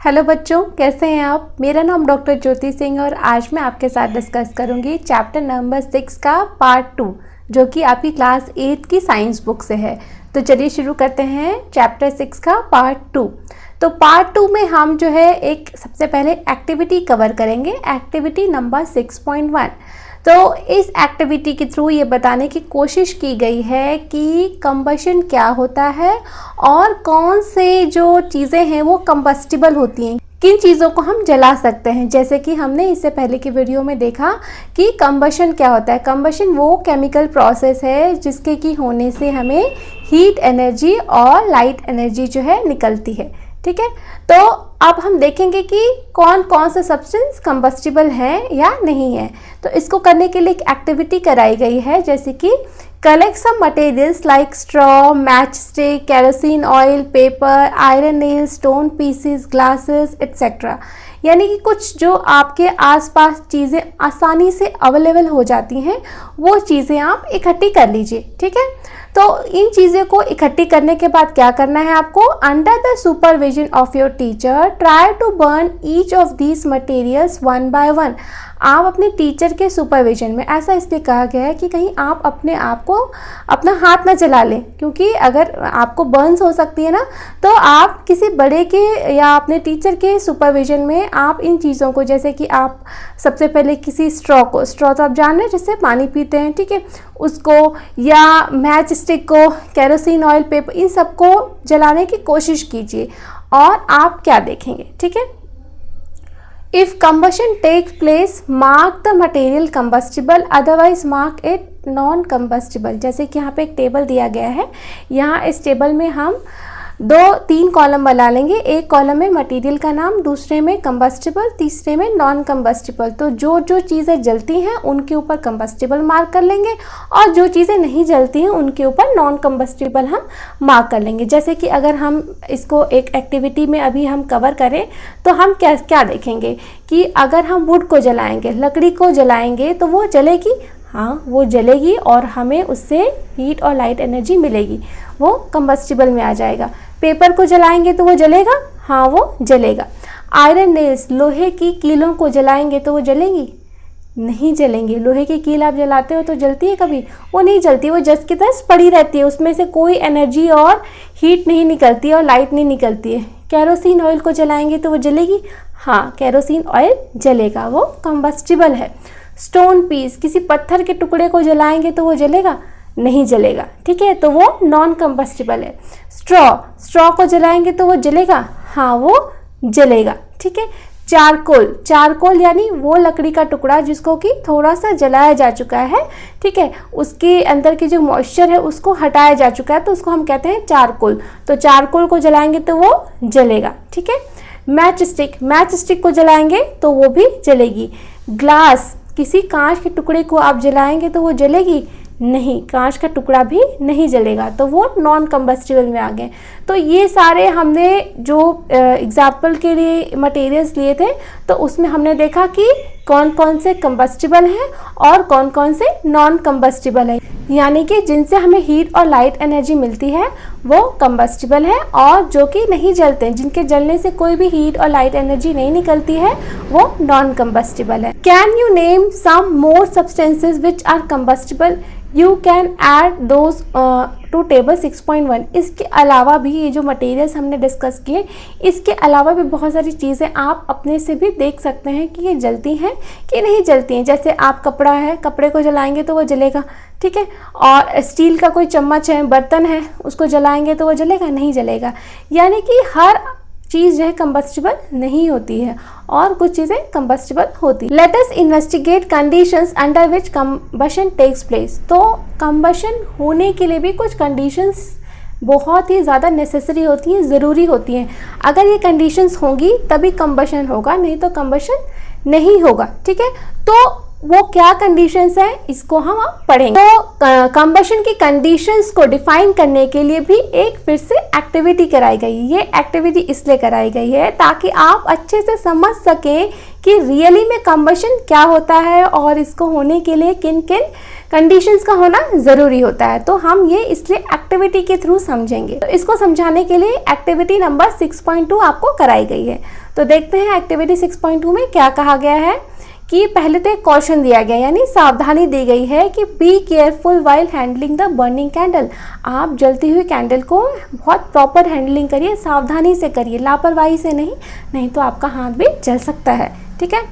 Hello बच्चों, कैसे हैं आप। मेरा नाम डॉक्टर ज्योति सिंह और आज मैं आपके साथ डिस्कस करूंगी चैप्टर नंबर 6 का पार्ट 2 जो कि आपकी क्लास 8 की साइंस बुक से है। तो चलिए शुरू करते हैं चैप्टर 6 का पार्ट 2। तो पार्ट 2 में हम जो है एक सबसे पहले एक्टिविटी कवर करेंगे, एक्टिविटी नंबर 6.1। तो इस एक्टिविटी के थ्रू ये बताने की कोशिश की गई है कि कंबशन क्या होता है और कौन से जो चीज़ें हैं वो कंबस्टिबल होती हैं, किन चीज़ों को हम जला सकते हैं। जैसे कि हमने इससे पहले की वीडियो में देखा कि कंबशन क्या होता है। कंबशन वो केमिकल प्रोसेस है जिसके कि होने से हमें हीट एनर्जी और लाइट एनर्जी जो है निकलती है। ठीक है, तो अब हम देखेंगे कि कौन कौन सा सब्सटेंस कंबस्टिबल है या नहीं है। तो इसको करने के लिए एक एक्टिविटी कराई गई है, जैसे कि collect some materials like straw, match stick, kerosene oil, paper, iron nail, stone pieces, glasses etcetera. यानी कि कुछ जो आपके आसपास चीज़ें आसानी से अवेलेबल हो जाती हैं वो चीज़ें आप इकट्ठी कर लीजिए। ठीक है, तो इन चीज़ों को इकट्ठी करने के बाद क्या करना है आपको, under the supervision of your teacher try to burn each of these materials one by one. आप अपने टीचर के सुपरविजन में, ऐसा इसलिए कहा गया है कि कहीं आप अपने आप को अपना हाथ ना जला लें, क्योंकि अगर आपको बर्न्स हो सकती है ना, तो आप किसी बड़े के या अपने टीचर के सुपरविजन में आप इन चीज़ों को, जैसे कि आप सबसे पहले किसी स्ट्रॉ तो आप जान रहे हैं जिससे पानी पीते हैं, ठीक है, उसको, या मैच स्टिक को, केरोसिन ऑयल, पेपर, इन सबको जलाने की कोशिश कीजिए और आप क्या देखेंगे। ठीक है, If combustion takes place, mark the material combustible, otherwise mark it non-combustible। जैसे कि यहाँ पे एक टेबल दिया गया है, यहाँ इस टेबल में हम 2-3 कॉलम बना लेंगे। एक कॉलम में मटेरियल का नाम, दूसरे में कंबस्टिबल, तीसरे में नॉन कंबस्टिबल। तो जो जो चीज़ें जलती हैं उनके ऊपर कंबस्टिबल मार्क कर लेंगे और जो चीज़ें नहीं जलती हैं उनके ऊपर नॉन कंबस्टिबल हम मार्क कर लेंगे। जैसे कि अगर हम इसको एक एक्टिविटी में अभी हम कवर करें तो हम क्या क्या देखेंगे कि अगर हम वुड को जलाएंगे, लकड़ी को जलाएंगे तो वो जलेगी, हाँ वो जलेगी और हमें उससे हीट और लाइट एनर्जी मिलेगी, वो कंबस्टिबल में आ जाएगा। पेपर को जलाएंगे तो वो जलेगा, हाँ वो जलेगा। आयरन नेल्स, लोहे की कीलों को जलाएंगे तो वो जलेंगी, नहीं जलेंगी। लोहे की कील आप जलाते हो तो जलती है कभी, वो नहीं जलती, वो जस की तस पड़ी रहती है, उसमें से कोई एनर्जी और हीट नहीं निकलती और लाइट नहीं निकलती है। केरोसिन ऑयल को जलाएंगे तो वो जलेगी, हाँ केरोसिन ऑयल जलेगा, वो कंबस्टिबल है। स्टोन पीस, किसी पत्थर के टुकड़े को जलाएंगे तो वो जलेगा, नहीं जलेगा, ठीक है, तो वो नॉन कंबस्टिबल है। स्ट्रॉ को जलाएंगे तो वो जलेगा, हाँ वो जलेगा, ठीक है। चारकोल यानी वो लकड़ी का टुकड़ा जिसको कि थोड़ा सा जलाया जा चुका है, ठीक है, उसके अंदर की जो मॉइस्चर है उसको हटाया जा चुका है, तो उसको हम कहते हैं चारकोल। तो चारकोल को जलाएंगे तो वो जलेगा, ठीक है। मैच स्टिक को जलाएंगे तो वो भी जलेगी। ग्लास, किसी कांच के टुकड़े को आप जलाएंगे तो वो जलेगी, नहीं, कांच का टुकड़ा भी नहीं जलेगा, तो वो नॉन कंबस्टिबल में आ गए। तो ये सारे हमने जो एग्जाम्पल के लिए मटेरियल्स लिए थे तो उसमें हमने देखा कि कौन कौन से कंबस्टिबल हैं और कौन कौन से नॉन कंबस्टिबल है, यानी कि जिनसे हमें हीट और लाइट एनर्जी मिलती है वो कंबस्टिबल है, और जो कि नहीं जलते, जिनके जलने से कोई भी हीट और लाइट एनर्जी नहीं निकलती है, वो नॉन कंबस्टिबल है। Can you name some more substances which are combustible? You can add those to table 6.1। इसके अलावा भी ये जो मटेरियल्स हमने डिस्कस किए, इसके अलावा भी बहुत सारी चीज़ें आप अपने से भी देख सकते हैं कि ये जलती हैं कि नहीं जलती हैं। जैसे आप कपड़ा है, कपड़े को जलाएंगे तो वो जलेगा, ठीक है, और स्टील का कोई चम्मच है, बर्तन है, उसको जलाएंगे तो वो जलेगा, नहीं जलेगा। यानी कि हर चीज़ जो है कंबस्टिबल नहीं होती है और कुछ चीज़ें कंबस्टिबल होती है। Let us investigate conditions under which combustion takes place. तो कंबशन होने के लिए भी कुछ कंडीशंस बहुत ही ज़्यादा नेसेसरी होती हैं, ज़रूरी होती हैं। अगर ये कंडीशंस होंगी तभी कंबशन होगा, नहीं तो कंबशन नहीं होगा, ठीक है। तो वो क्या कंडीशंस हैं इसको हम अब पढ़ेंगे। तो कंबशन की कंडीशंस को डिफाइन करने के लिए भी एक फिर से एक्टिविटी कराई गई है। ये एक्टिविटी इसलिए कराई गई है ताकि आप अच्छे से समझ सकें कि रियली में कंबशन क्या होता है और इसको होने के लिए किन किन कंडीशंस का होना ज़रूरी होता है। तो हम ये इसलिए एक्टिविटी के थ्रू समझेंगे। तो इसको समझाने के लिए एक्टिविटी नंबर 6.2 आपको कराई गई है। तो देखते हैं एक्टिविटी 6.2 में क्या कहा गया है कि पहले तो एक कॉशन दिया गया, यानी सावधानी दी गई है कि be careful while handling the burning candle. आप जलती हुई कैंडल को बहुत प्रॉपर हैंडलिंग करिए, सावधानी से करिए, लापरवाही से नहीं तो आपका हाथ भी जल सकता है। ठीक है।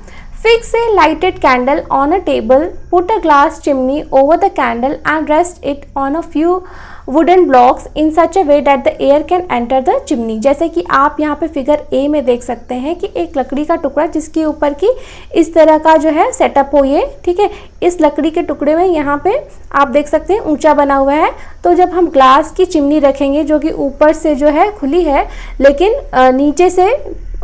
Fix a lighted candle on a table, put a glass chimney over the candle and rest it on a few wooden blocks in such a way that the air can enter the chimney. जैसे कि आप यहाँ पे figure A में देख सकते हैं कि एक लकड़ी का टुकड़ा जिसके ऊपर की इस तरह का जो है सेटअप हो ये, ठीक है। इस लकड़ी के टुकड़े में यहाँ पे आप देख सकते हैं ऊंचा बना हुआ है। तो जब हम ग्लास की चिमनी रखेंगे जो कि ऊपर से जो है खुली है लेकिन नीचे से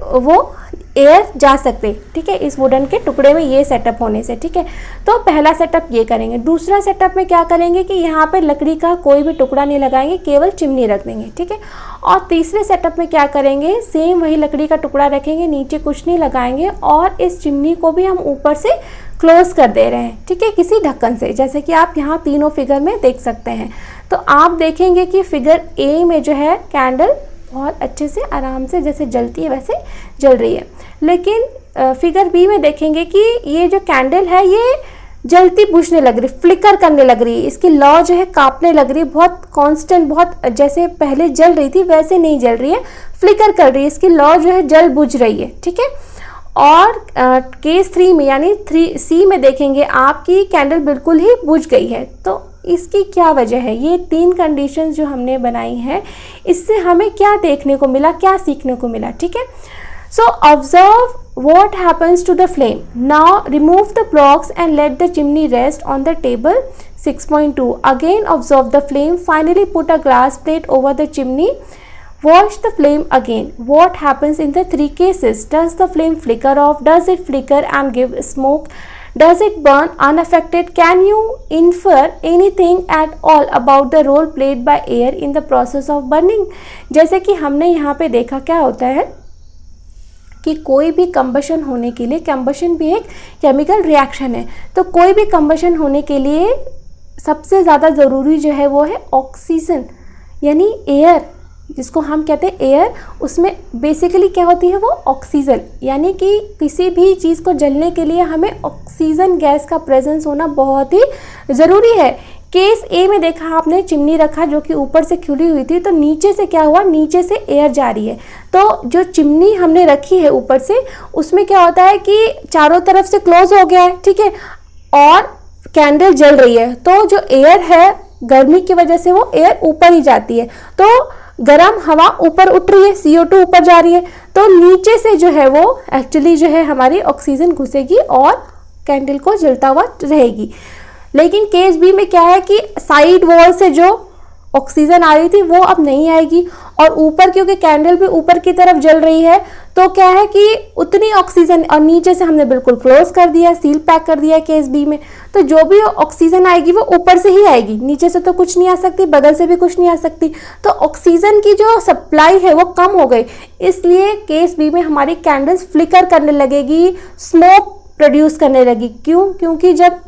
वो एयर जा सकते, ठीक है, इस वुडन के टुकड़े में ये सेटअप होने से। ठीक है। तो पहला सेटअप ये करेंगे। दूसरा सेटअप में क्या करेंगे कि यहाँ पे लकड़ी का कोई भी टुकड़ा नहीं लगाएंगे, केवल चिमनी रख देंगे। ठीक है। और तीसरे सेटअप में क्या करेंगे, सेम वही लकड़ी का टुकड़ा रखेंगे, नीचे कुछ नहीं लगाएंगे और इस चिमनी को भी हम ऊपर से क्लोज कर दे रहे हैं, ठीक है, किसी ढक्कन से, जैसे कि आप यहाँ तीनों फिगर में देख सकते हैं। तो आप देखेंगे कि फिगर ए में जो है कैंडल बहुत अच्छे से आराम से जैसे जलती है वैसे जल रही है, लेकिन फिगर बी में देखेंगे कि ये जो कैंडल है ये जलती बुझने लग रही, फ्लिकर करने लग रही है, इसकी लौ जो है कांपने लग रही है, बहुत कांस्टेंट, बहुत जैसे पहले जल रही थी वैसे नहीं जल रही है, फ्लिकर कर रही है, इसकी लौ जो है जल बुझ रही है। ठीक है। और केस 3 में यानी 3C में देखेंगे आपकी कैंडल बिल्कुल ही बुझ गई है। तो इसकी क्या वजह है? ये 3 कंडीशंस जो हमने बनाई हैं इससे हमें क्या देखने को मिला, क्या सीखने को मिला। ठीक है। So observe what happens to the flame. Now remove the blocks and let the chimney rest on the table. 6.2 again observe the flame, finally put a glass plate over the chimney. Watch the flame again. What happens in the 3 cases? Does the flame flicker off? Does it flicker and give smoke? Does it burn unaffected? Can you infer anything at all about the role played by air in the process of burning? जैसे कि हमने यहाँ पे देखा क्या होता है कि कोई भी कंबशन होने के लिए, कंबशन भी एक केमिकल रिएक्शन है, तो कोई भी कंबशन होने के लिए सबसे ज़्यादा ज़रूरी जो है वो है ऑक्सीजन, यानी एयर, जिसको हम कहते हैं एयर। उसमें बेसिकली क्या होती है वो ऑक्सीजन, यानी कि किसी भी चीज़ को जलने के लिए हमें ऑक्सीजन गैस का प्रेजेंस होना बहुत ही ज़रूरी है। केस ए में देखा आपने, चिमनी रखा जो कि ऊपर से खुली हुई थी, तो नीचे से क्या हुआ, नीचे से एयर जा रही है। तो जो चिमनी हमने रखी है ऊपर से, उसमें क्या होता है कि चारों तरफ से क्लोज हो गया है, ठीक है, और कैंडल जल रही है। तो जो एयर है गर्मी की वजह से वो एयर ऊपर ही जाती है, तो गर्म हवा ऊपर उठ रही है, CO2 ऊपर जा रही है, तो नीचे से जो है वो एक्चुअली जो है हमारी ऑक्सीजन घुसेगी और कैंडल को जलता हुआ रहेगी। लेकिन केस बी में क्या है कि साइड वॉल से जो ऑक्सीजन आ रही थी वो अब नहीं आएगी, और ऊपर क्योंकि कैंडल भी ऊपर की तरफ जल रही है तो क्या है कि उतनी ऑक्सीजन, और नीचे से हमने बिल्कुल क्लोज कर दिया, सील पैक कर दिया केस बी में, तो जो भी ऑक्सीजन आएगी वो ऊपर से ही आएगी, नीचे से तो कुछ नहीं आ सकती, बगल से भी कुछ नहीं आ सकती। तो ऑक्सीजन की जो सप्लाई है वो कम हो गई, इसलिए केस बी में हमारी कैंडल्स फ्लिकर करने लगेगी, स्मोक प्रोड्यूस करने लगी। क्यों? क्योंकि जब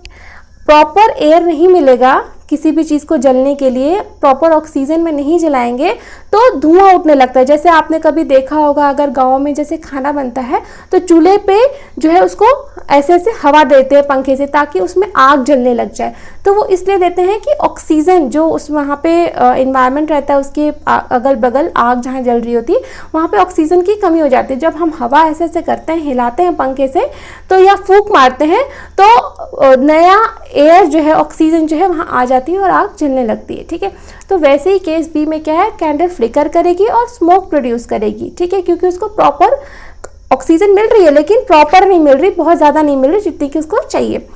प्रॉपर एयर नहीं मिलेगा किसी भी चीज़ को जलने के लिए, प्रॉपर ऑक्सीजन में नहीं जलाएंगे तो धुआं उठने लगता है। जैसे आपने कभी देखा होगा, अगर गांव में जैसे खाना बनता है तो चूल्हे पे जो है उसको ऐसे ऐसे हवा देते हैं पंखे से ताकि उसमें आग जलने लग जाए। तो वो इसलिए देते हैं कि ऑक्सीजन जो उस वहाँ पे इन्वायरमेंट रहता है उसके अगल बगल आग जहाँ जल रही होती है वहाँ पे ऑक्सीजन की कमी हो जाती है। जब हम हवा ऐसे ऐसे करते हैं, हिलाते हैं पंखे से तो या फूंक मारते हैं तो नया एयर जो है, ऑक्सीजन जो है वहाँ आ जाती है और आग जलने लगती है। ठीक है। तो वैसे ही केस बी में क्या है, कैंडल फ्लिकर करेगी और स्मोक प्रोड्यूस करेगी। ठीक है, क्योंकि उसको प्रॉपर ऑक्सीजन मिल रही है लेकिन प्रॉपर नहीं मिल रही, बहुत ज़्यादा नहीं मिल रही जितनी कि उसको चाहिए।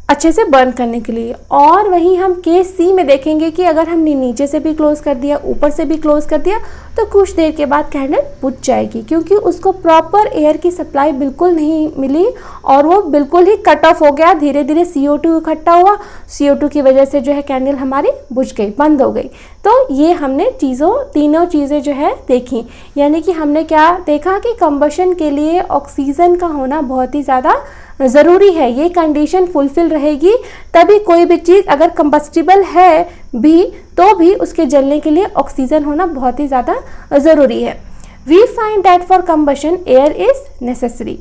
अच्छे से बर्न करने के लिए। और वहीं हम केस सी में देखेंगे कि अगर हमने नीचे से भी क्लोज कर दिया, ऊपर से भी क्लोज कर दिया, तो कुछ देर के बाद कैंडल बुझ जाएगी, क्योंकि उसको प्रॉपर एयर की सप्लाई बिल्कुल नहीं मिली और वो बिल्कुल ही कट ऑफ हो गया। धीरे धीरे CO2 इकट्ठा हुआ, CO2 की वजह से जो है कैंडल हमारी बुझ गई, बंद हो गई। तो ये हमने तीनों चीज़ें जो है देखी। यानी कि हमने क्या देखा कि कंबशन के लिए ऑक्सीजन का होना बहुत ही ज़्यादा ज़रूरी है। ये कंडीशन फुलफिल रहेगी तभी कोई भी चीज़ अगर कंबस्टिबल है भी तो भी उसके जलने के लिए ऑक्सीजन होना बहुत ही ज़्यादा ज़रूरी है। We find that for combustion air is necessary.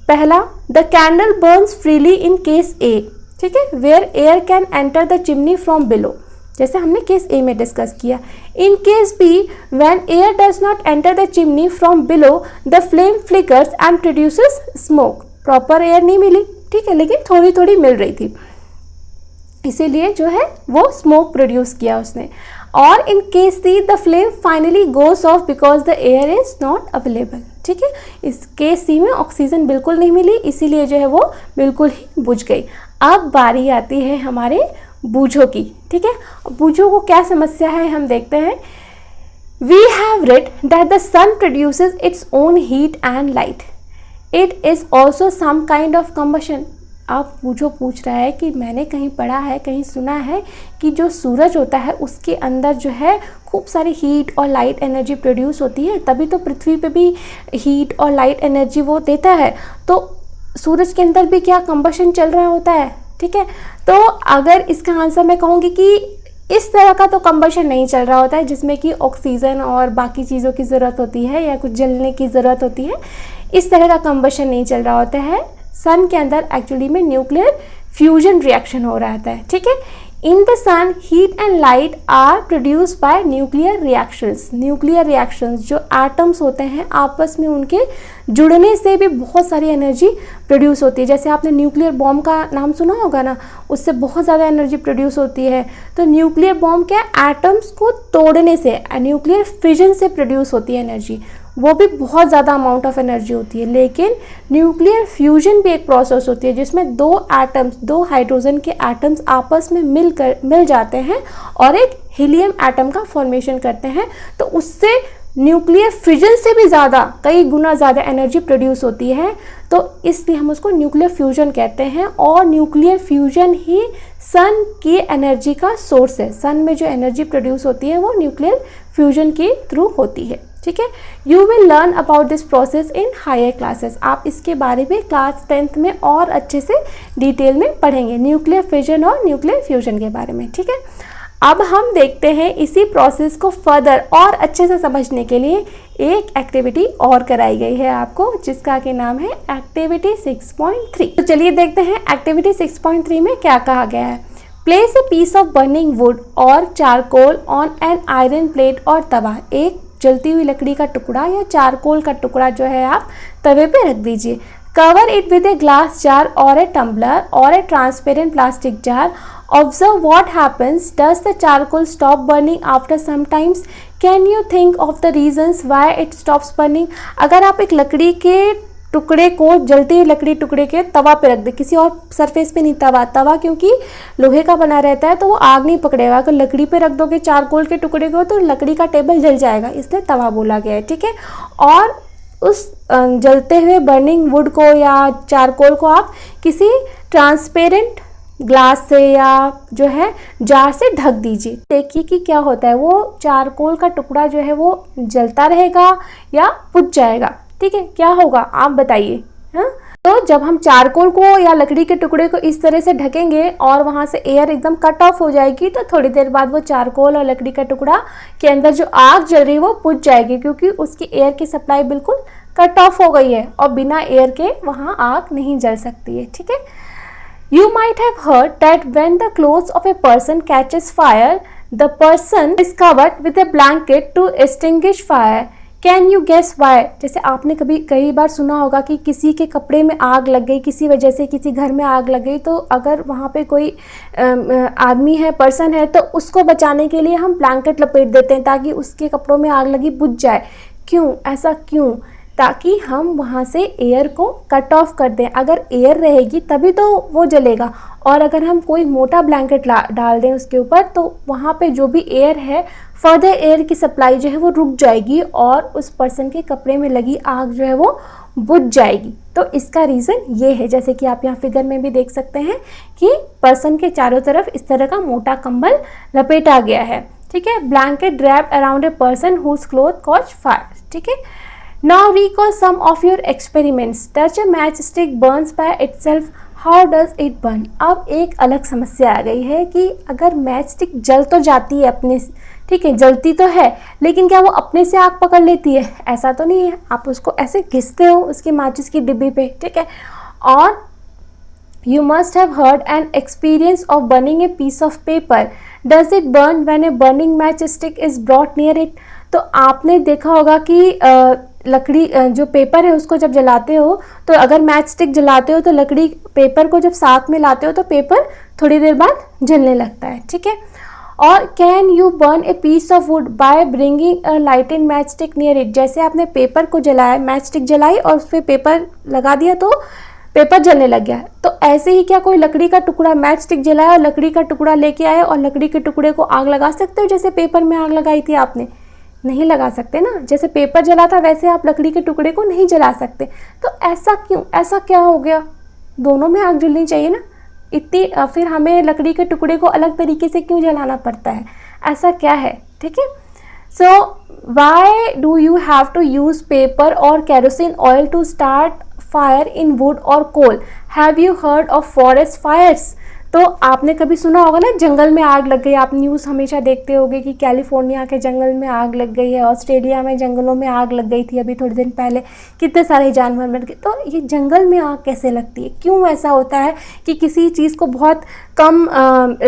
पहला, the candle burns freely in case A, ठीक है, where air can enter the chimney from below, जैसे हमने केस ए में डिस्कस किया। In case B, when air does not enter the chimney from below the flame flickers and produces smoke. Proper air नहीं मिली, ठीक है, लेकिन थोड़ी थोड़ी मिल रही थी, इसीलिए जो है वो स्मोक प्रोड्यूस किया उसने। और in case C, the flame finally goes off because the air is not available, ठीक है। इस केस सी में ऑक्सीजन बिल्कुल नहीं मिली, इसीलिए जो है वो बिल्कुल ही बुझ गई। अब बारी आती है हमारे बूझों की, ठीक है। बूझों को क्या समस्या है हम देखते हैं। We have read that the sun produces its own heat and light, it is also some kind of combustion. अब बूझो पूछ रहा है कि मैंने कहीं पढ़ा है, कहीं सुना है कि जो सूरज होता है उसके अंदर जो है खूब सारी हीट और लाइट एनर्जी प्रोड्यूस होती है, तभी तो पृथ्वी पे भी हीट और लाइट एनर्जी वो देता है। तो सूरज के अंदर भी क्या कंबशन चल रहा होता है, ठीक है। तो अगर इसका आंसर मैं कहूँगी कि इस तरह का तो कंबशन नहीं चल रहा होता है जिसमें कि ऑक्सीजन और बाकी चीज़ों की ज़रूरत होती है या कुछ जलने की ज़रूरत होती है, इस तरह का कंबशन नहीं चल रहा होता है। सन के अंदर एक्चुअली में न्यूक्लियर फ्यूजन रिएक्शन हो रहा है, ठीक है। In the sun heat and light are produce by nuclear reactions. Nuclear reactions, जो एटम्स होते हैं आपस में उनके जुड़ने से भी बहुत सारी एनर्जी प्रोड्यूस होती है। जैसे आपने न्यूक्लियर बॉम्ब का नाम सुना होगा ना, उससे बहुत ज़्यादा एनर्जी प्रोड्यूस होती है। तो न्यूक्लियर बॉम्ब क्या, एटम्स को तोड़ने से, न्यूक्लियर फिजन से प्रोड्यूस होती है एनर्जी, वो भी बहुत ज़्यादा अमाउंट ऑफ एनर्जी होती है। लेकिन न्यूक्लियर फ्यूजन भी एक प्रोसेस होती है जिसमें दो हाइड्रोजन के एटम्स आपस में मिल जाते हैं और एक हीलियम एटम का फॉर्मेशन करते हैं। तो उससे न्यूक्लियर फ्यूजन से भी ज़्यादा, कई गुना ज़्यादा एनर्जी प्रोड्यूस होती है। तो इसलिए हम उसको न्यूक्लियर फ्यूजन कहते हैं और न्यूक्लियर फ्यूजन ही सन की एनर्जी का सोर्स है। सन में जो एनर्जी प्रोड्यूस होती है वो न्यूक्लियर फ्यूजन के थ्रू होती है, ठीक है। You will learn about this process in higher classes. आप इसके बारे में क्लास 10th में और अच्छे से डिटेल में पढ़ेंगे, न्यूक्लियर फिजन और न्यूक्लियर फ्यूजन के बारे में, ठीक है। अब हम देखते हैं इसी प्रोसेस को फर्दर और अच्छे से समझने के लिए एक एक्टिविटी और कराई गई है आपको, जिसका कि नाम है एक्टिविटी 6.3। तो चलिए देखते हैं एक्टिविटी 6.3 में क्या कहा गया है। Place a piece of burning wood और charcoal on an iron plate और तवा। एक जलती हुई लकड़ी का टुकड़ा या चारकोल का टुकड़ा जो है आप तवे पे रख दीजिए। Cover it with a glass jar और ए टम्बलर और ए transparent plastic jar. Observe what happens. Does the charcoal stop burning after some times? Can you think of the reasons why it stops burning? अगर आप एक लकड़ी के टुकड़े को, जलती हुई लकड़ी टुकड़े के तवा पे रख दे, किसी और सरफेस पे नहीं, तवा क्योंकि लोहे का बना रहता है तो वो आग नहीं पकड़ेगा। अगर लकड़ी पे रख दोगे चारकोल के टुकड़े को तो लकड़ी का टेबल जल जाएगा, इसलिए तवा बोला गया है, ठीक है। और उस जलते हुए बर्निंग वुड को या चारकोल को आप किसी ट्रांसपेरेंट ग्लास से या जो है जार से ढक दीजिए। देखिए कि क्या होता है, वो चारकोल का टुकड़ा जो है वो जलता रहेगा या बुझ जाएगा, ठीक है। क्या होगा आप बताइए। हाँ, तो जब हम चारकोल को या लकड़ी के टुकड़े को इस तरह से ढकेंगे और वहाँ से एयर एकदम कट ऑफ हो जाएगी, तो थोड़ी देर बाद वो चारकोल और लकड़ी का टुकड़ा के अंदर जो आग जल रही है वो बुझ जाएगी, क्योंकि उसकी एयर की सप्लाई बिल्कुल कट ऑफ हो गई है और बिना एयर के वहाँ आग नहीं जल सकती है, ठीक है। You might have heard that when the clothes of a person catches fire, the person is covered with a blanket to extinguish fire. Can you guess why? जैसे आपने कई बार सुना होगा कि किसी के कपड़े में आग लग गई, किसी वजह से किसी घर में आग लग गई, तो अगर वहाँ पे कोई आदमी है, पर्सन है, तो उसको बचाने के लिए हम ब्लैंकेट लपेट देते हैं ताकि उसके कपड़ों में आग लगी बुझ जाए। क्यों, ऐसा क्यों? ताकि हम वहाँ से एयर को कट ऑफ कर दें। अगर एयर रहेगी तभी तो वो जलेगा, और अगर हम कोई मोटा ब्लैंकेट डाल दें उसके ऊपर तो वहाँ पे जो भी एयर है, फर्दर एयर की सप्लाई जो है वो रुक जाएगी और उस पर्सन के कपड़े में लगी आग जो है वो बुझ जाएगी। तो इसका रीज़न ये है, जैसे कि आप यहाँ फिगर में भी देख सकते हैं कि पर्सन के चारों तरफ इस तरह का मोटा कंबल लपेटा गया है। ठीक है, blanket draped around a person whose cloth cause fire. ठीक है, now recall some of your experiments. Does a match stick burns by itself, how does it burn. अब एक अलग समस्या आ गई है कि अगर मैच स्टिक जल तो जाती है अपने, ठीक है, जलती तो है, लेकिन क्या वो अपने से आग पकड़ लेती है? ऐसा तो नहीं है। आप उसको ऐसे घिसते हो उसकी माचिस की डिब्बी पे, ठीक है। और you must have heard an experience of burning a piece of paper. Does it burn when a burning matchstick is brought near it? तो आपने देखा होगा कि लकड़ी जो पेपर है उसको जब जलाते हो तो अगर मैच स्टिक जलाते हो तो लकड़ी पेपर को जब साथ में लाते हो तो पेपर थोड़ी देर बाद जलने लगता है। ठीक है, और can you burn a piece of wood by bringing a lighted match stick near it. जैसे आपने पेपर को जलाया, मैच स्टिक जलाई और उस पर पेपर लगा दिया तो पेपर जलने लग गया। तो ऐसे ही क्या कोई लकड़ी का टुकड़ा, मैच स्टिक जलाया और लकड़ी का टुकड़ा लेके आए और लकड़ी के टुकड़े को आग लगा सकते हो जैसे पेपर में आग लगाई थी आपने? नहीं लगा सकते ना। जैसे पेपर जला था वैसे आप लकड़ी के टुकड़े को नहीं जला सकते। तो ऐसा क्यों, ऐसा क्या हो गया? दोनों में आग जलनी चाहिए ना। इतनी फिर हमें लकड़ी के टुकड़े को अलग तरीके से क्यों जलाना पड़ता है? ऐसा क्या है? ठीक है, so why do you have to use paper और kerosene oil to start fire in wood और coal? Have you heard of forest fires? तो आपने कभी सुना होगा ना जंगल में आग लग गई। आप न्यूज़ हमेशा देखते होंगे कि कैलिफोर्निया के जंगल में आग लग गई है, ऑस्ट्रेलिया में जंगलों में आग लग गई थी अभी थोड़े दिन पहले, कितने सारे जानवर मर गए। तो ये जंगल में आग कैसे लगती है? क्यों ऐसा होता है कि किसी चीज़ को बहुत कम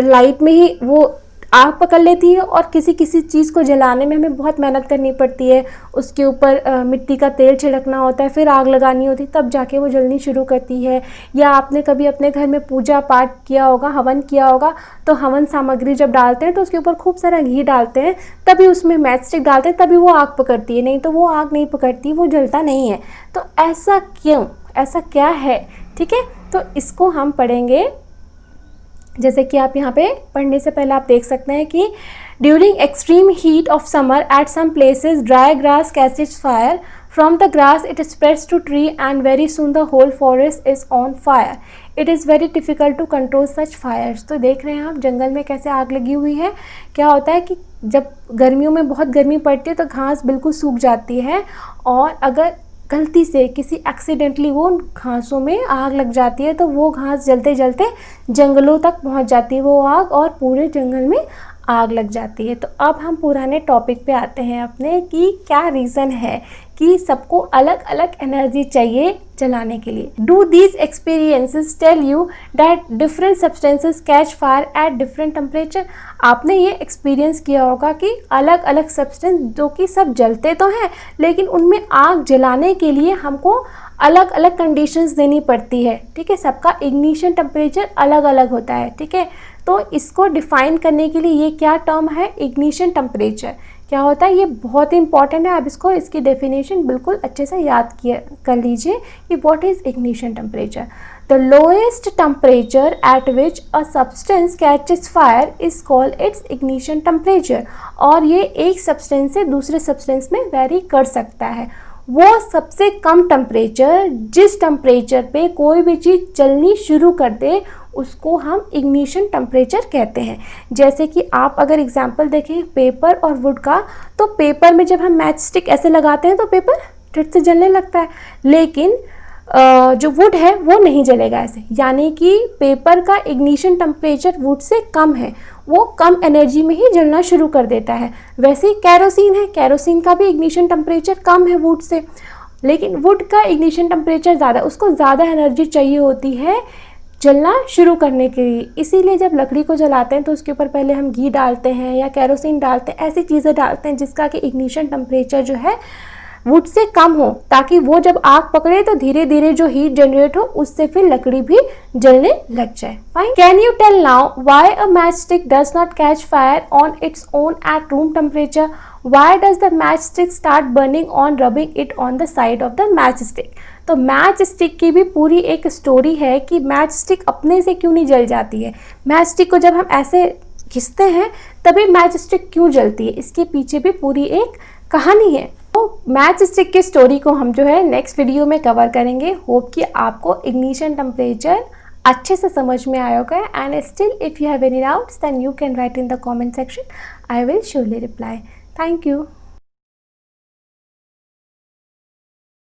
लाइट में ही वो आग पकड़ लेती है और किसी किसी चीज़ को जलाने में हमें बहुत मेहनत करनी पड़ती है। उसके ऊपर मिट्टी का तेल छिड़कना होता है, फिर आग लगानी होती है, तब जाके वो जलनी शुरू करती है। या आपने कभी अपने घर में पूजा पाठ किया होगा, हवन किया होगा, तो हवन सामग्री जब डालते हैं तो उसके ऊपर खूब सारा घी डालते हैं, तभी उसमें मैच स्टिक डालते हैं, तभी वो आग पकड़ती है, नहीं तो वो आग नहीं पकड़ती, वो जलता नहीं है। तो ऐसा क्यों, ऐसा क्या है? ठीक है, तो इसको हम पढ़ेंगे। जैसे कि आप यहाँ पे पढ़ने से पहले आप देख सकते हैं कि during extreme heat of summer at some places dry grass catches fire from the grass it spreads to tree and very soon the whole forest is on fire. It is very difficult to control such fires. तो देख रहे हैं आप जंगल में कैसे आग लगी हुई है। क्या होता है कि जब गर्मियों में बहुत गर्मी पड़ती है तो घास बिल्कुल सूख जाती है, और अगर गलती से किसी एक्सीडेंटली वो घासों में आग लग जाती है तो वो घास जलते जलते जंगलों तक पहुंच जाती है वो आग, और पूरे जंगल में आग लग जाती है। तो अब हम पुराने टॉपिक पे आते हैं अपने कि क्या रीज़न है कि सबको अलग अलग एनर्जी चाहिए जलाने के लिए। Do these experiences tell you that different substances catch fire at different temperature? आपने ये एक्सपीरियंस किया होगा कि अलग अलग सब्सटेंस जो कि सब जलते तो हैं लेकिन उनमें आग जलाने के लिए हमको अलग अलग कंडीशंस देनी पड़ती है। ठीक है, सबका इग्निशन टेम्परेचर अलग अलग होता है। ठीक है, तो इसको डिफाइन करने के लिए ये क्या टर्म है, इग्निशन टेम्परेचर क्या होता है, ये बहुत ही इंपॉर्टेंट है। आप इसको, इसकी डेफिनेशन बिल्कुल अच्छे से याद कर लीजिए कि what is ignition temperature. The lowest temperature at which a substance catches fire is called its ignition temperature. और ये एक सब्सटेंस से दूसरे सब्सटेंस में वेरी कर सकता है। वो सबसे कम टेम्परेचर जिस टेम्परेचर पे कोई भी चीज़ जलनी शुरू कर दे उसको हम इग्निशन टेम्परेचर कहते हैं। जैसे कि आप अगर एग्जांपल देखें पेपर और वुड का, तो पेपर में जब हम मैच स्टिक ऐसे लगाते हैं तो पेपर झट से जलने लगता है, लेकिन जो वुड है वो नहीं जलेगा ऐसे। यानी कि पेपर का इग्निशन टेम्परेचर वुड से कम है, वो कम एनर्जी में ही जलना शुरू कर देता है। वैसे ही कैरोसिन है, कैरोसिन का भी इग्निशन टेम्परेचर कम है वुड से, लेकिन वुड का इग्निशन टेम्परेचर ज़्यादा, उसको ज़्यादा एनर्जी चाहिए होती है जलना शुरू करने के लिए। इसीलिए जब लकड़ी को जलाते हैं तो उसके ऊपर पहले हम घी डालते हैं या कैरोसिन डालते हैं, ऐसी चीज़ें डालते हैं जिसका कि इग्निशन टेम्परेचर जो है वुड से कम हो, ताकि वो जब आग पकड़े तो धीरे धीरे जो हीट जनरेट हो उससे फिर लकड़ी भी जलने लग जाए। Fine. Can you tell now why a match stick does not catch fire on its own at room temperature? Why does the matchstick start burning on rubbing it on the side of the matchstick? तो match stick की भी पूरी एक story है कि match stick अपने से क्यों नहीं जल जाती है। मैच स्टिक को जब हम ऐसे घिसते हैं तभी मैच स्टिक क्यों जलती है, इसके पीछे भी पूरी एक कहानी है। तो मैच स्टिक की स्टोरी को हम जो है नेक्स्ट वीडियो में कवर करेंगे। होप कि आपको इग्निशन टेम्परेचर अच्छे से समझ में आया होगा। And still if you have any doubts then you can write in the comment section, I will surely reply. Thank you.